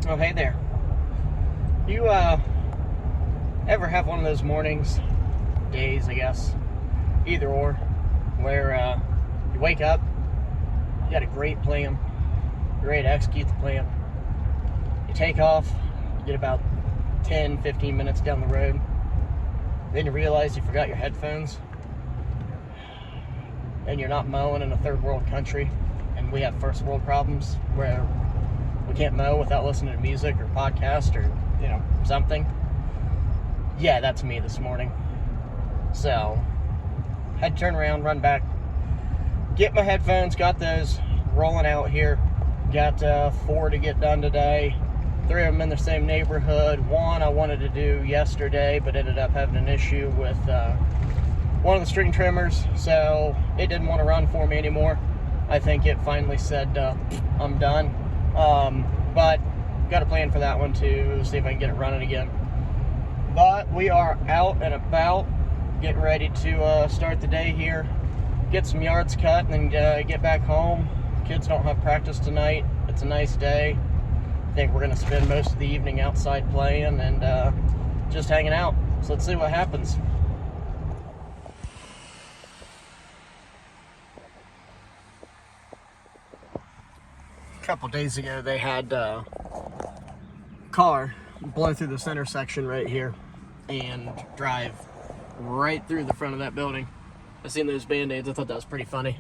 Oh, hey there. You ever have one of those mornings, days, I guess, either or, where you wake up, you got a great plan, you're ready to execute the plan, you take off, you get about 10, 15 minutes down the road, then you realize you forgot your headphones, and you're not mowing in a third world country, and we have first world problems where we can't mow without listening to music or podcast or, something. Yeah, that's me this morning. So, had to turn around, run back, get my headphones, got those rolling out here. Got 4 to get done today. 3 of them in the same neighborhood. 1 I wanted to do yesterday, but ended up having an issue with one of the string trimmers, so it didn't want to run for me anymore. I think it finally said, I'm done. But got a plan for that one too, see if I can get it running again. But we are out and about, getting ready to start the day here, get some yards cut, and then get back home. Kids don't have practice tonight. It's a nice day. I think we're going to spend most of the evening outside playing and just hanging out. So let's see what happens. A couple days ago, they had a car blow through this intersection right here and drive right through the front of that building. I seen those band-aids. I thought that was pretty funny.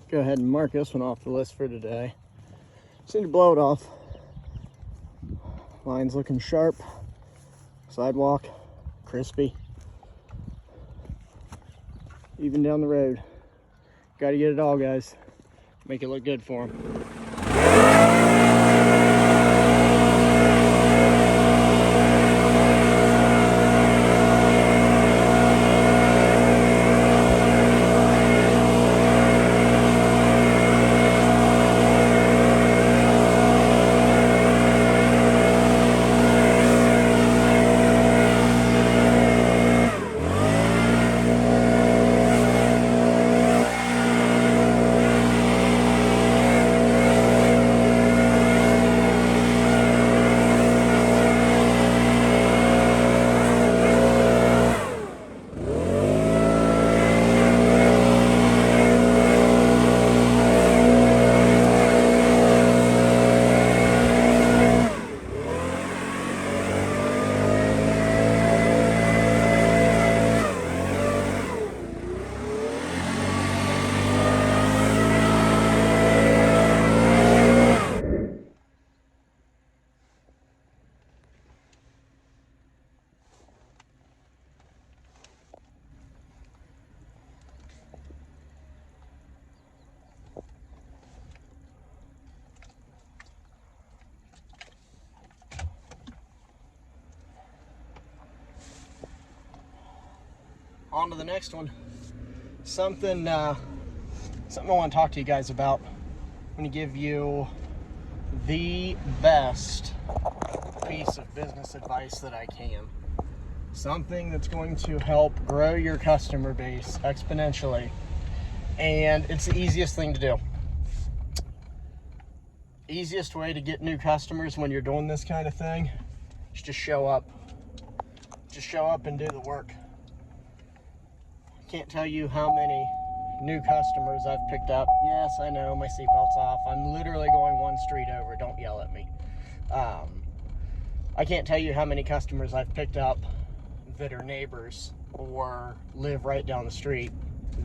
Go ahead and mark this one off the list for today. Just need to blow it off. Line's looking sharp. Sidewalk, crispy. Even down the road. Got to get it all, guys. Make it look good for them. on to the next one. Something I want to talk to you guys about. I'm going to give you the best piece of business advice that I can. Something that's going to help grow your customer base exponentially. And it's the easiest thing to do. Easiest way to get new customers when you're doing this kind of thing is just show up. Just show up and do the work. Can't tell you how many new customers I've picked up. Yes, I know, my seatbelt's off. I'm literally going one street over. Don't yell at me. I can't tell you how many customers I've picked up that are neighbors or live right down the street.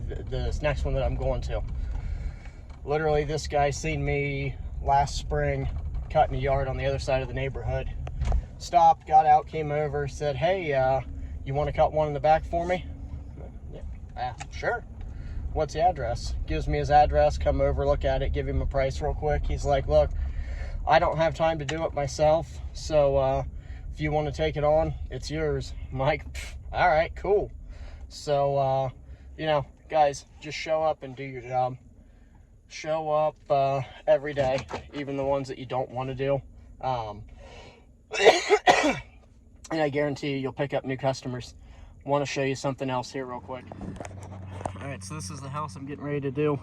This next one that I'm going to. Literally, this guy seen me last spring cutting a yard on the other side of the neighborhood. Stopped, got out, came over, said, hey, you want to cut one in the back for me? Yeah, sure. What's the address? Gives me his address, come over, look at it, give him a price real quick. He's like, look, I don't have time to do it myself, so if you want to take it on, it's yours. I'm like, all right, cool. So, guys, just show up and do your job. Show up every day, even the ones that you don't want to do. And I guarantee you'll pick up new customers. Want to show you something else here real quick. All right, so this is the house I'm getting ready to do.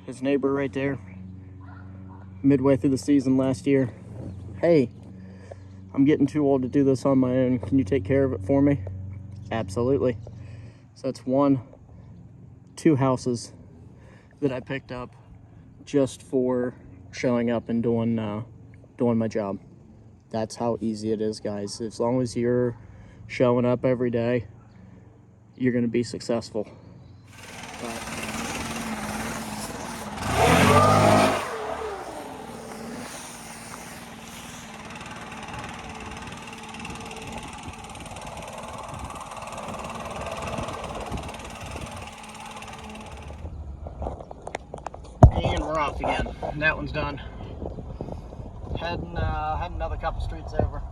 His neighbor right there. Midway through the season last year. Hey, I'm getting too old to do this on my own. Can you take care of it for me? Absolutely. So that's 2 houses that I picked up just for showing up and doing my job. That's how easy it is, guys. As long as you're showing up every day, you're going to be successful. And we're off again. That one's done. Heading another couple streets over.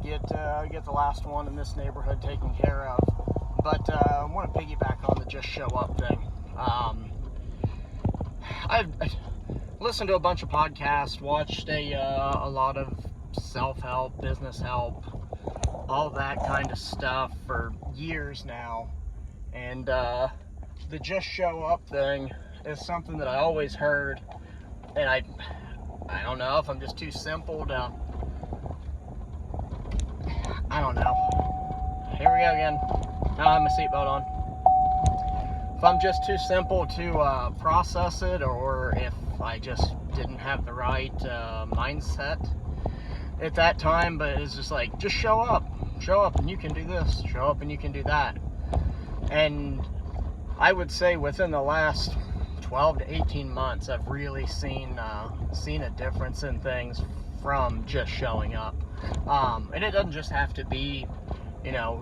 Get the last one in this neighborhood taken care of. But I want to piggyback on the just show up thing. I've listened to a bunch of podcasts, watched a lot of self-help, business help, all that kind of stuff for years now. And the just show up thing is something that I always heard, and I don't know if I'm just too simple to, I don't know. Here we go again. Now I have my seatbelt on. If I'm just too simple to process it, or if I just didn't have the right mindset at that time, but it's just like, just show up and you can do this, show up and you can do that. And I would say within the last 12 to 18 months, I've really seen a difference in things from just showing up. And it doesn't just have to be,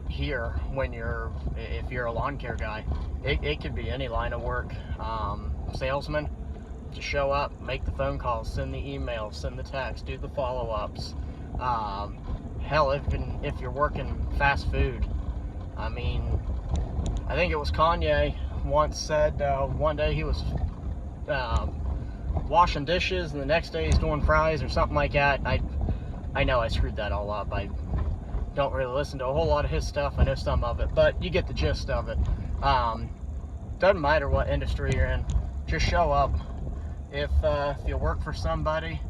here if you're a lawn care guy. It could be any line of work. Salesman, just show up, make the phone calls, send the emails, send the text, do the follow-ups. Hell, even if you're working fast food. I mean, I think it was Kanye once said one day he was washing dishes and the next day he's doing fries or something like that. I know I screwed that all up. I don't really listen to a whole lot of his stuff. I know some of it, but you get the gist of it. Doesn't matter what industry you're in, just show up. If you work for somebody,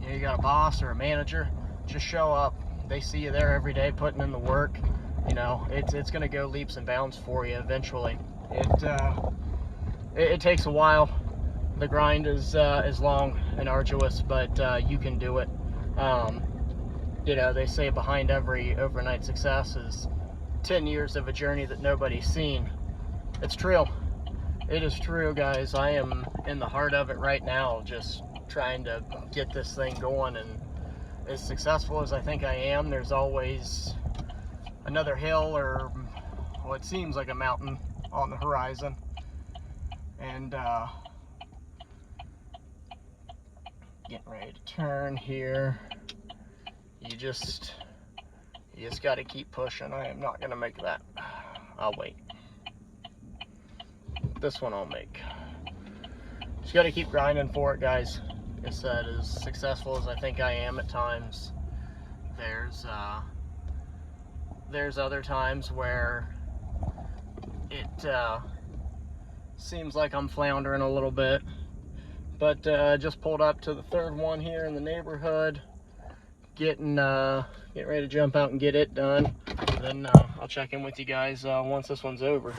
you got a boss or a manager, just show up. They see you there every day putting in the work. It's going to go leaps and bounds for you eventually. It takes a while. The grind is long and arduous, but you can do it. They say behind every overnight success is 10 years of a journey that nobody's seen. It's true. It is true, guys. I am in the heart of it right now, just trying to get this thing going, and as successful as I think I am, there's always another hill or what seems like a mountain on the horizon. And getting ready to turn here. You just got to keep pushing. I am not going to make that. I'll wait. this one I'll make. Just got to keep grinding for it, guys. Like I said, as successful as I think I am at times, there's other times where it seems like I'm floundering a little bit. But just pulled up to the third one here in the neighborhood, getting ready to jump out and get it done. Then I'll check in with you guys once this one's over.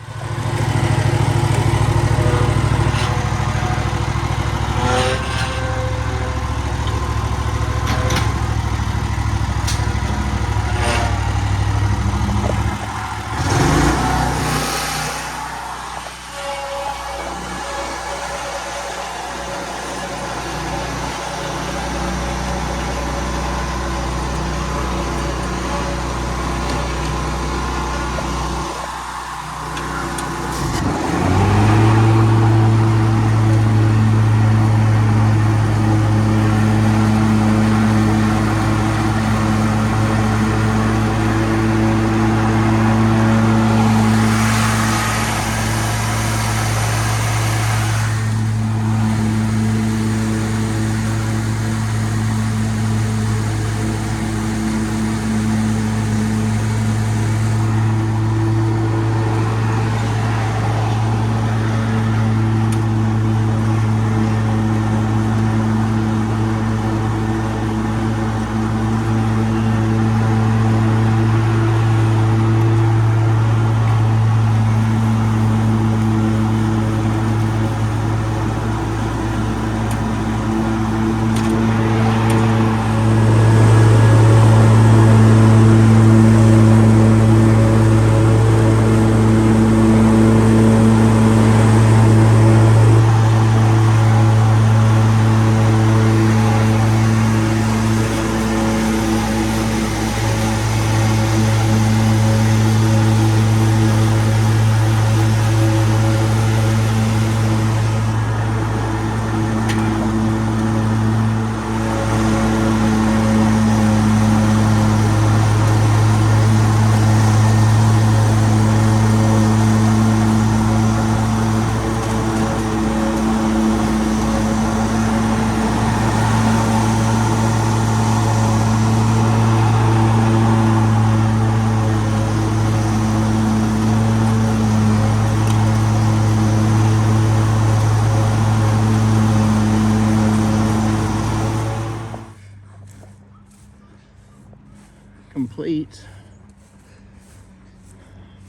Complete,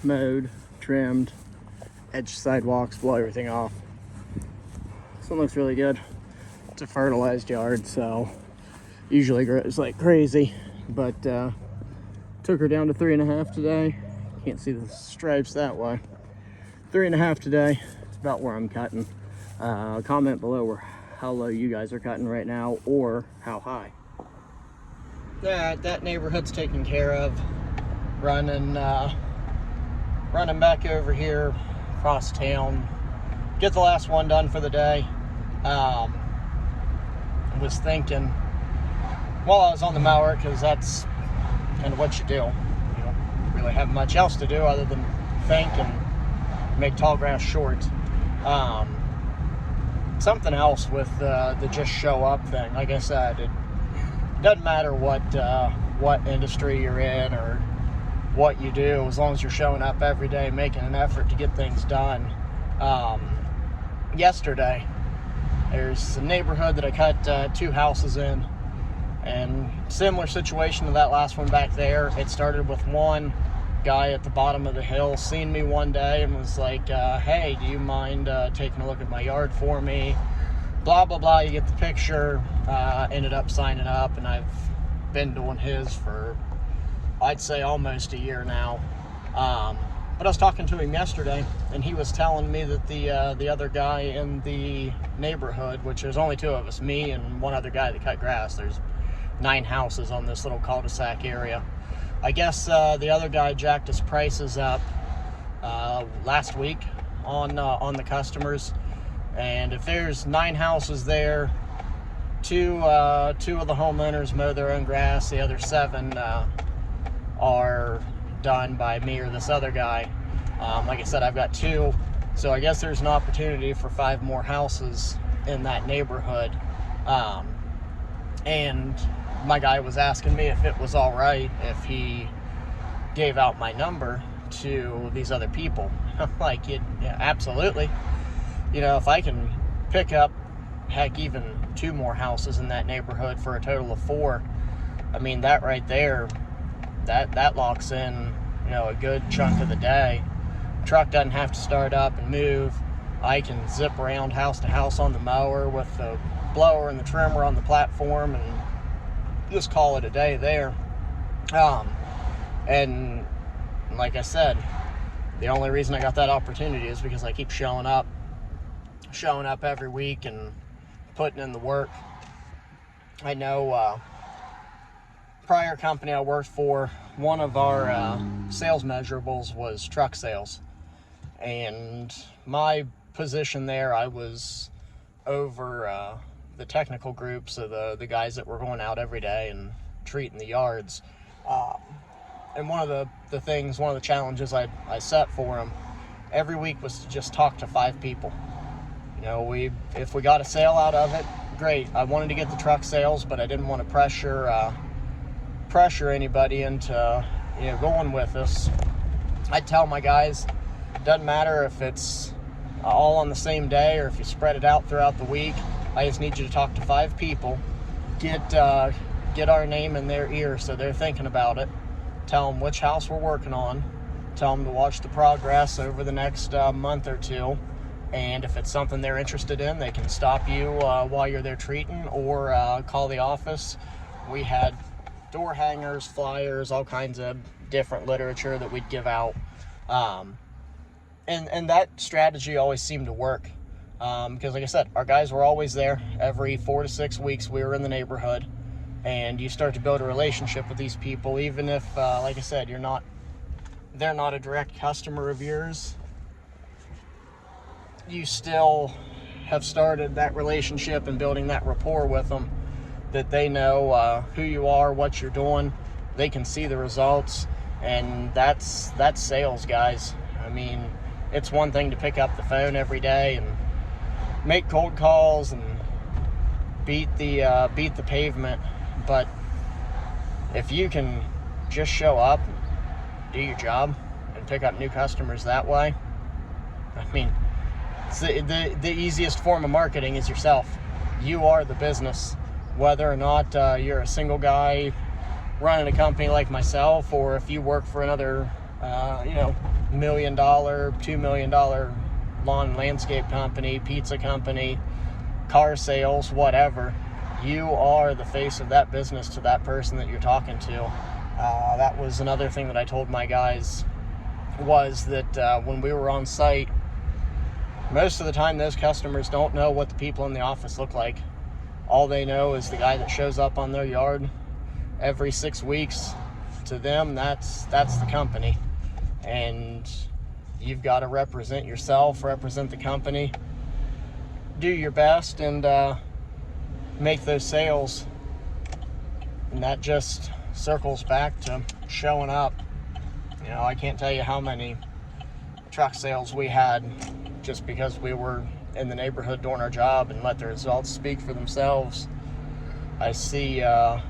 mowed, trimmed, edge sidewalks, blow everything off. This one looks really good. It's a fertilized yard, so usually grows like crazy, but took her down to 3.5 today. Can't see the stripes that way. 3.5 today. It's about where I'm cutting. Comment below how low you guys are cutting right now, or how high. That neighborhood's taken care of. Running back over here across town, get the last one done for the day. Was thinking while I was on the mower, because that's kind of what you do. You don't really have much else to do other than think and make tall grass short. Something else with the just show up thing. Like I said, it doesn't matter what industry you're in or what you do, as long as you're showing up every day, making an effort to get things done. Yesterday, there's a neighborhood that I cut 2 houses in, and similar situation to that last one back there. It started with one guy at the bottom of the hill seen me one day and was like, hey, do you mind taking a look at my yard for me? Blah, blah, blah. You get the picture. Ended up signing up, and I've been doing his for, I'd say, almost a year now. But I was talking to him yesterday, and he was telling me that the other guy in the neighborhood, which there's only 2 of us, me and one other guy that cut grass. There's 9 houses on this little cul-de-sac area. I guess the other guy jacked his prices up last week on the customers, and if there's 9 houses there, two of the homeowners mow their own grass. The other 7 are done by me or this other guy. Like I said, I've got 2 So I guess there's an opportunity for 5 more houses in that neighborhood. And my guy was asking me if it was all right if he gave out my number to these other people. I'm like, yeah, absolutely. If I can pick up, heck, even 2 more houses in that neighborhood for a total of 4, I mean, that right there, that locks in, a good chunk of the day. Truck doesn't have to start up and move. I can zip around house to house on the mower with the blower and the trimmer on the platform and just call it a day there. And like I said, the only reason I got that opportunity is because I keep showing up every week and putting in the work. I know prior company I worked for, one of our sales measurables was truck sales. And my position there, I was over the technical groups of the guys that were going out every day and treating the yards. And one of the challenges I set for them every week was to just talk to 5 people. If we got a sale out of it, great. I wanted to get the truck sales, but I didn't want to pressure anybody into going with us. I'd tell my guys, doesn't matter if it's all on the same day or if you spread it out throughout the week. I just need you to talk to 5 people, get our name in their ear so they're thinking about it. Tell them which house we're working on. Tell them to watch the progress over the next month or 2. And if it's something they're interested in, they can stop you while you're there treating, or call the office. We had door hangers, flyers, all kinds of different literature that we'd give out. And that strategy always seemed to work. Because like I said, our guys were always there. Every 4 to 6 weeks we were in the neighborhood. And you start to build a relationship with these people, even if, like I said, they're not a direct customer of yours. You still have started that relationship and building that rapport with them, that they know who you are, what you're doing. They can see the results, and that's sales, guys. I mean, it's one thing to pick up the phone every day and make cold calls and beat the pavement, but if you can just show up, do your job, and pick up new customers that way, I mean, it's the easiest form of marketing is yourself. You are the business, whether or not you're a single guy running a company like myself, or if you work for another $1 million, $2 million lawn and landscape company, pizza company, car sales, whatever. You are the face of that business to that person that you're talking to. That was another thing that I told my guys, was that when we were on site, most of the time those customers don't know what the people in the office look like. All they know is the guy that shows up on their yard every 6 weeks. To them, that's the company. And you've got to represent yourself, represent the company, do your best, and make those sales. And that just circles back to showing up. I can't tell you how many truck sales we had just because we were in the neighborhood doing our job and let the results speak for themselves. I see a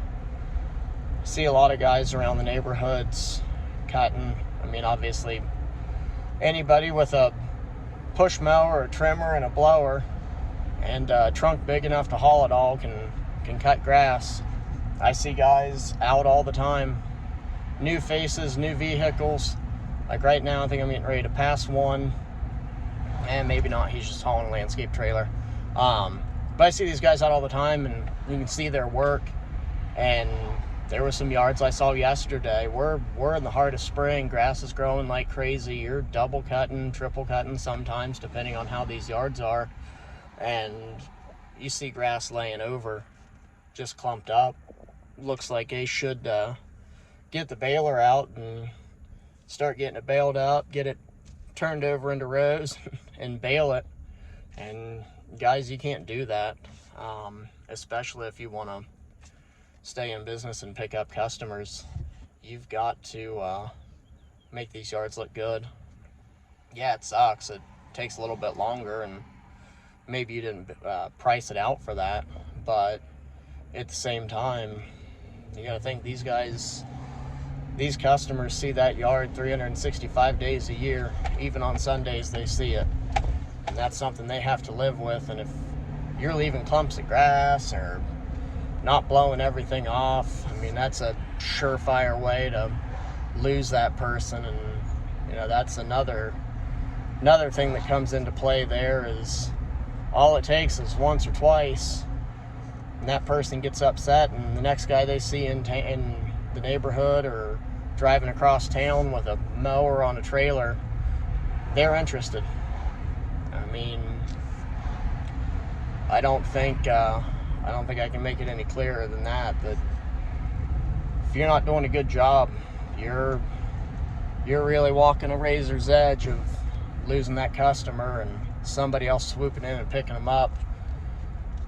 lot of guys around the neighborhoods cutting. I mean, obviously, anybody with a push mower, a trimmer, and a blower, and a trunk big enough to haul it all can cut grass. I see guys out all the time. New faces, new vehicles. Like right now, I think I'm getting ready to pass one. And maybe not, he's just hauling a landscape trailer. But I see these guys out all the time, and you can see their work. And there were some yards I saw yesterday. We're in the heart of spring. Grass is growing like crazy. You're double cutting, triple cutting sometimes, depending on how these yards are. And you see grass laying over, just clumped up. Looks like they should get the baler out and start getting it baled up, get it turned over into rows and bale it. And guys, you can't do that, especially if you want to stay in business and pick up customers. You've got to make these yards look good. Yeah, it sucks. It takes a little bit longer, and maybe you didn't price it out for that, but at the same time, you got to think these customers see that yard 365 days a year. Even on Sundays they see it, and that's something they have to live with. And if you're leaving clumps of grass or not blowing everything off, I mean, that's a surefire way to lose that person. And that's another thing that comes into play there, is all it takes is once or twice and that person gets upset, and the next guy they see in the neighborhood or driving across town with a mower on a trailer, they're interested. I mean, I don't think I can make it any clearer than that if you're not doing a good job, you're really walking a razor's edge of losing that customer and somebody else swooping in and picking them up.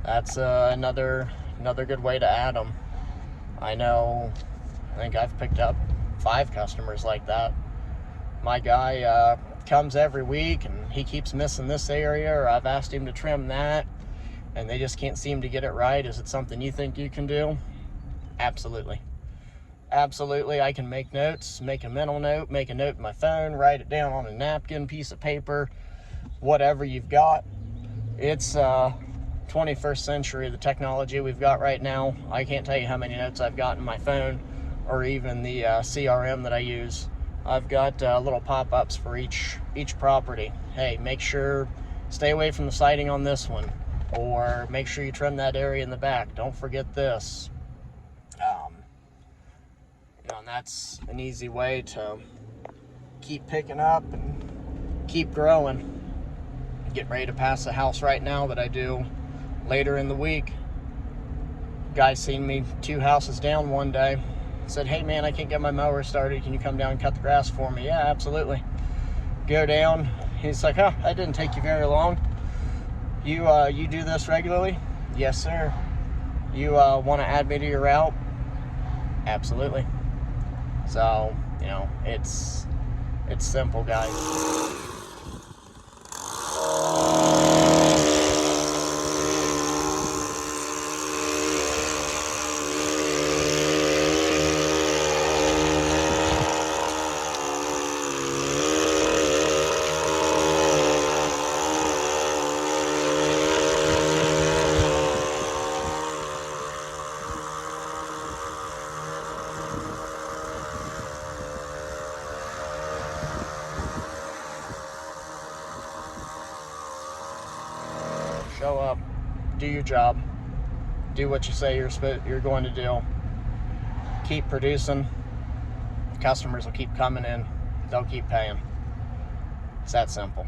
That's another good way to add them. I think I've picked up 5 customers like that. My guy comes every week and he keeps missing this area, or I've asked him to trim that, and they just can't seem to get it right. Is it something you think you can do? Absolutely. Absolutely. I can make notes, make a mental note, make a note in my phone, write it down on a napkin, piece of paper, whatever you've got. It's 21st century, the technology we've got right now. I can't tell you how many notes I've got in my phone, or even the CRM that I use. I've got little pop-ups for each property. Hey, make sure, stay away from the siding on this one, or make sure you trim that area in the back. Don't forget this. And that's an easy way to keep picking up and keep growing. Getting ready to pass a house right now that I do later in the week. Guy seen me 2 houses down one day. Said, hey man, I can't get my mower started. Can you come down and cut the grass for me? Yeah, absolutely. Go down. He's like, that didn't take you very long. You do this regularly? Yes, sir. You want to add me to your route? Absolutely. So, it's simple, guys. Show up, do your job, do what you say you're going to do. Keep producing. Customers will keep coming in. They'll keep paying. It's that simple.